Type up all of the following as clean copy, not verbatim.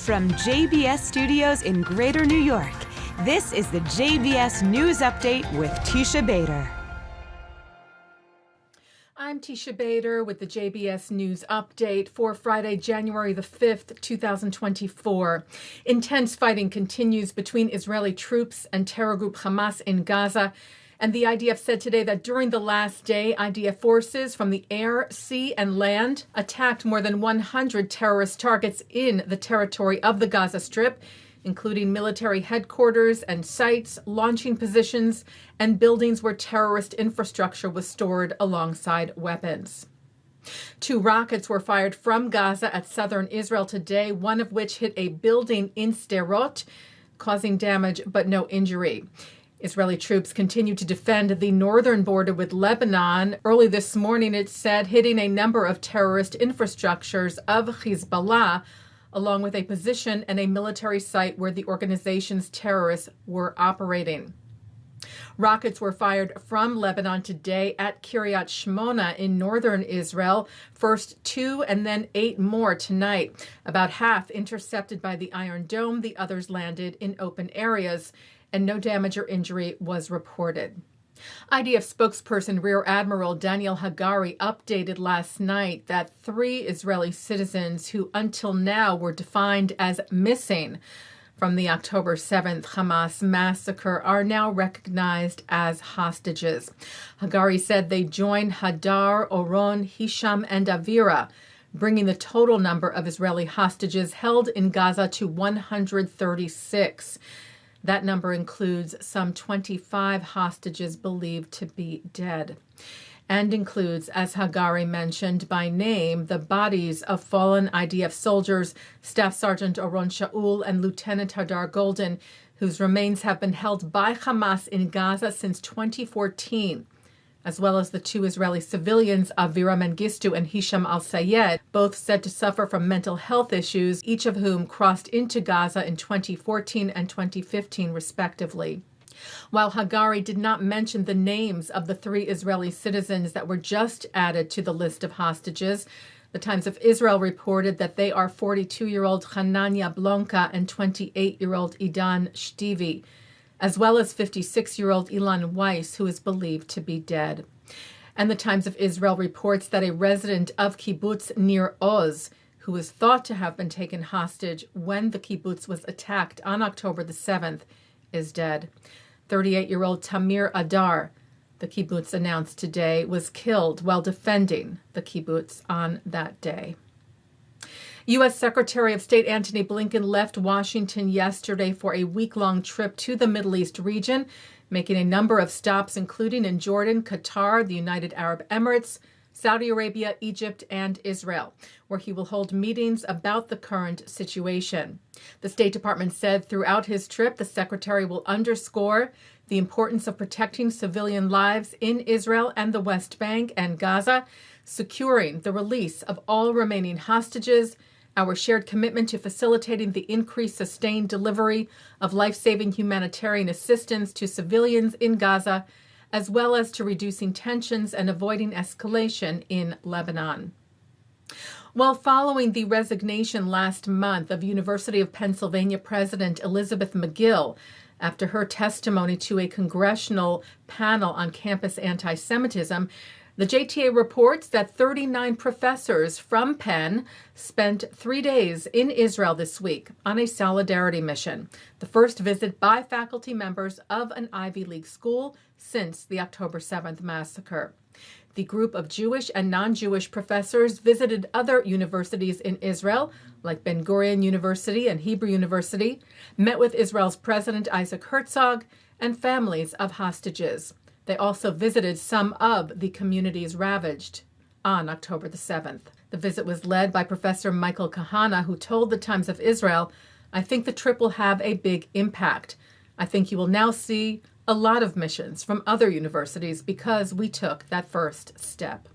From JBS Studios in Greater New York, this is the JBS News Update with Teisha Bader. I'm Teisha Bader with the JBS News Update for Friday, January the 5th, 2024. Intense fighting continues between Israeli troops and terror group Hamas in Gaza. And the IDF said today that during the last day, IDF forces from the air, sea, and land attacked more than 100 terrorist targets in the territory of the Gaza Strip, including military headquarters and sites, launching positions, and buildings where terrorist infrastructure was stored alongside weapons. 2 rockets were fired from Gaza at southern Israel today, one of which hit a building in Sderot, causing damage but no injury. Israeli troops continue to defend the northern border with Lebanon. Early this morning, it said, hitting a number of terrorist infrastructures of Hezbollah, along with a position and a military site where the organization's terrorists were operating. Rockets were fired from Lebanon today at Kiryat Shmona in northern Israel. First 2 and then 8 more tonight. About half intercepted by the Iron Dome. The others landed in open areas, and no damage or injury was reported. IDF spokesperson Rear Admiral Daniel Hagari updated last night that 3 Israeli citizens who until now were defined as missing from the October 7th Hamas massacre are now recognized as hostages. Hagari said they joined Hadar, Oron, Hisham, and Avira, bringing the total number of Israeli hostages held in Gaza to 136. That number includes some 25 hostages believed to be dead, and includes, as Hagari mentioned by name, the bodies of fallen IDF soldiers, Staff Sergeant Oron Shaul and Lieutenant Hadar Golden, whose remains have been held by Hamas in Gaza since 2014, as well as the 2 Israeli civilians, Avira Mengistu and Hisham al-Sayed, both said to suffer from mental health issues, each of whom crossed into Gaza in 2014 and 2015, respectively. While Hagari did not mention the names of the 3 Israeli citizens that were just added to the list of hostages, the Times of Israel reported that they are 42-year-old Hanania Blonka and 28-year-old Idan Shtivi, as well as 56-year-old Ilan Weiss, who is believed to be dead. And the Times of Israel reports that a resident of kibbutz near Oz, who was thought to have been taken hostage when the kibbutz was attacked on October the 7th, is dead. 38-year-old Tamir Adar, the kibbutz announced today, was killed while defending the kibbutz on that day. U.S. Secretary of State Antony Blinken left Washington yesterday for a week-long trip to the Middle East region, making a number of stops, including in Jordan, Qatar, the United Arab Emirates, Saudi Arabia, Egypt, and Israel, where he will hold meetings about the current situation. The State Department said throughout his trip, the secretary will underscore the importance of protecting civilian lives in Israel and the West Bank and Gaza, securing the release of all remaining hostages, our shared commitment to facilitating the increased sustained delivery of life-saving humanitarian assistance to civilians in Gaza, as well as to reducing tensions and avoiding escalation in Lebanon. While following the resignation last month of University of Pennsylvania President Elizabeth McGill after her testimony to a congressional panel on campus anti-Semitism, the JTA reports that 39 professors from Penn spent 3 days in Israel this week on a solidarity mission, the first visit by faculty members of an Ivy League school since the October 7th massacre. The group of Jewish and non-Jewish professors visited other universities in Israel, like Ben Gurion University and Hebrew University, met with Israel's President Isaac Herzog, and families of hostages. They also visited some of the communities ravaged on October the 7th. The visit was led by Professor Michael Kahana, who told the Times of Israel, "I think the trip will have a big impact. I think you will now see a lot of missions from other universities because we took that first step."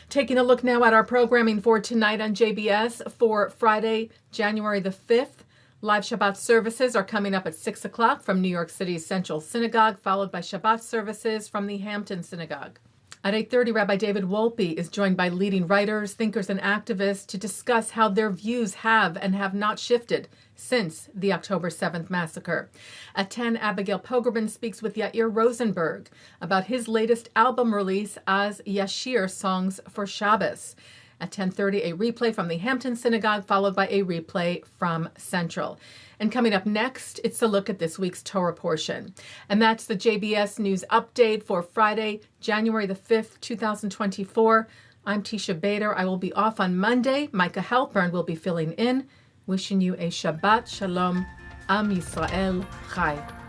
Taking a look now at our programming for tonight on JBS for Friday, January the 5th. Live Shabbat services are coming up at 6 o'clock from New York City's Central Synagogue, followed by Shabbat services from the Hampton Synagogue. At 8:30, Rabbi David Wolpe is joined by leading writers, thinkers, and activists to discuss how their views have and have not shifted since the October 7th massacre. At 10, Abigail Pogrebin speaks with Yair Rosenberg about his latest album release as Yashir, Songs for Shabbos. At 10:30, a replay from the Hampton Synagogue, followed by a replay from Central. And coming up next, it's a look at this week's Torah Portion. And that's the JBS News Update for Friday, January the 5th, 2024. I'm Teisha Bader. I will be off on Monday. Micah Halpern will be filling in. Wishing you a Shabbat Shalom. Am Yisrael Chai.